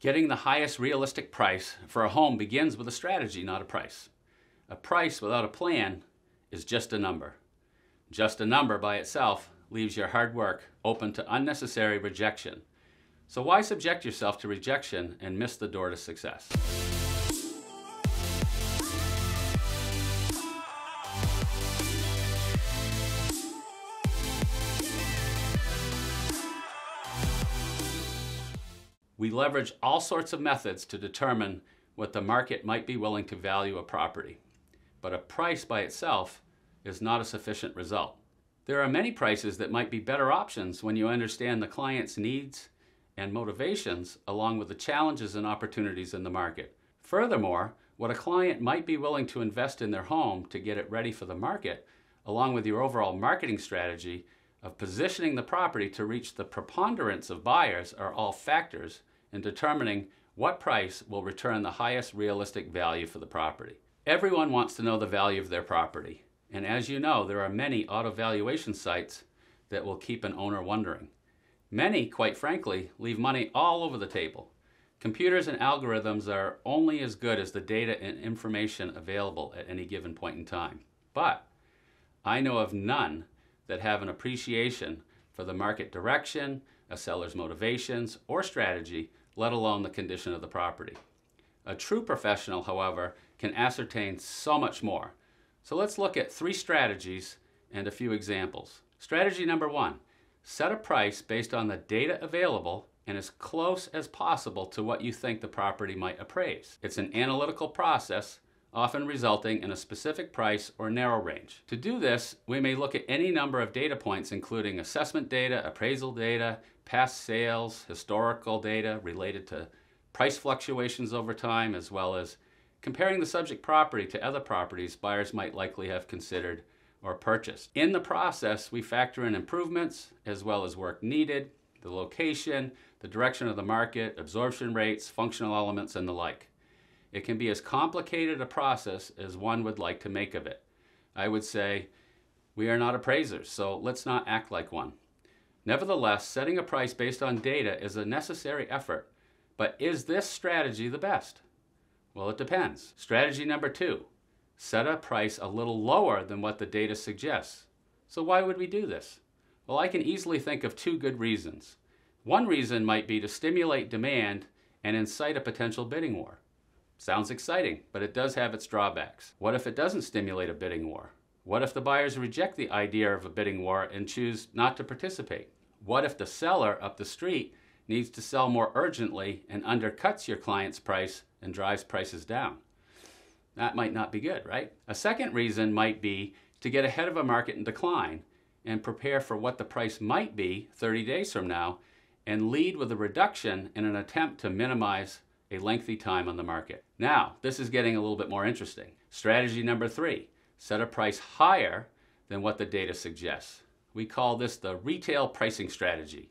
Getting the highest realistic price for a home begins with a strategy, not a price. A price without a plan is just a number. Just a number by itself leaves your hard work open to unnecessary rejection. So why subject yourself to rejection and miss the door to success? We leverage all sorts of methods to determine what the market might be willing to value a property. But a price by itself is not a sufficient result. There are many prices that might be better options when you understand the client's needs and motivations along with the challenges and opportunities in the market. Furthermore, what a client might be willing to invest in their home to get it ready for the market, along with your overall marketing strategy of positioning the property to reach the preponderance of buyers, are all factors in determining what price will return the highest realistic value for the property. Everyone wants to know the value of their property, and as you know, there are many auto valuation sites that will keep an owner wondering. Many, quite frankly, leave money all over the table. Computers and algorithms are only as good as the data and information available at any given point in time. But I know of none that have an appreciation for the market direction, a seller's motivations, or strategy, let alone the condition of the property. A true professional, however, can ascertain so much more. So let's look at 3 strategies and a few examples. Strategy number 1, set a price based on the data available and as close as possible to what you think the property might appraise. It's an analytical process, often resulting in a specific price or narrow range. To do this, we may look at any number of data points, including assessment data, appraisal data, past sales, historical data related to price fluctuations over time, as well as comparing the subject property to other properties buyers might likely have considered or purchased. In the process, we factor in improvements as well as work needed, the location, the direction of the market, absorption rates, functional elements, and the like. It can be as complicated a process as one would like to make of it. I would say we are not appraisers, so let's not act like one. Nevertheless, setting a price based on data is a necessary effort. But is this strategy the best? Well, it depends. Strategy number 2, set a price a little lower than what the data suggests. So why would we do this? Well, I can easily think of 2 good reasons. One reason might be to stimulate demand and incite a potential bidding war. Sounds exciting, but it does have its drawbacks. What if it doesn't stimulate a bidding war? What if the buyers reject the idea of a bidding war and choose not to participate? What if the seller up the street needs to sell more urgently and undercuts your client's price and drives prices down? That might not be good, right? A second reason might be to get ahead of a market in decline and prepare for what the price might be 30 days from now and lead with a reduction in an attempt to minimize a lengthy time on the market. Now, this is getting a little bit more interesting. Strategy number 3, set a price higher than what the data suggests. We call this the retail pricing strategy.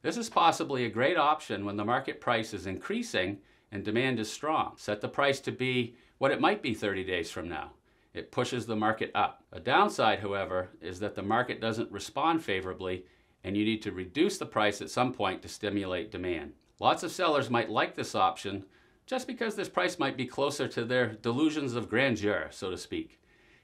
This is possibly a great option when the market price is increasing and demand is strong. Set the price to be what it might be 30 days from now. It pushes the market up. A downside, however, is that the market doesn't respond favorably and you need to reduce the price at some point to stimulate demand. Lots of sellers might like this option just because this price might be closer to their delusions of grandeur, so to speak.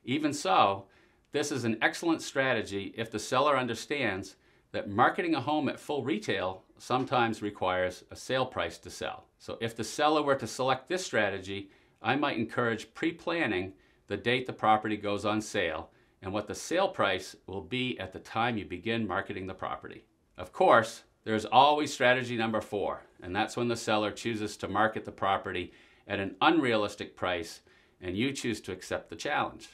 Even so, this is an excellent strategy if the seller understands that marketing a home at full retail sometimes requires a sale price to sell. So if the seller were to select this strategy, I might encourage pre-planning the date the property goes on sale and what the sale price will be at the time you begin marketing the property. Of course, there's always strategy number 4, and that's when the seller chooses to market the property at an unrealistic price and you choose to accept the challenge.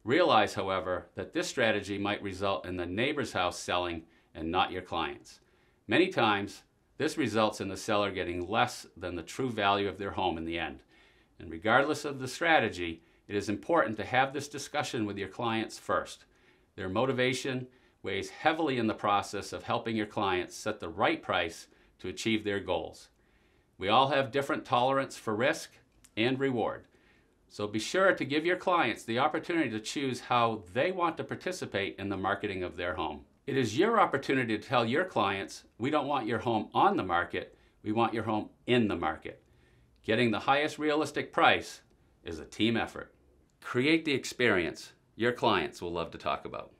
Realize, however, that this strategy might result in the neighbor's house selling and not your client's. Many times, this results in the seller getting less than the true value of their home in the end. And regardless of the strategy, it is important to have this discussion with your clients first. Their motivation weighs heavily in the process of helping your clients set the right price to achieve their goals. We all have different tolerance for risk and reward. So be sure to give your clients the opportunity to choose how they want to participate in the marketing of their home. It is your opportunity to tell your clients, we don't want your home on the market, We want your home in the market. Getting the highest realistic price is a team effort. Create the experience your clients will love to talk about.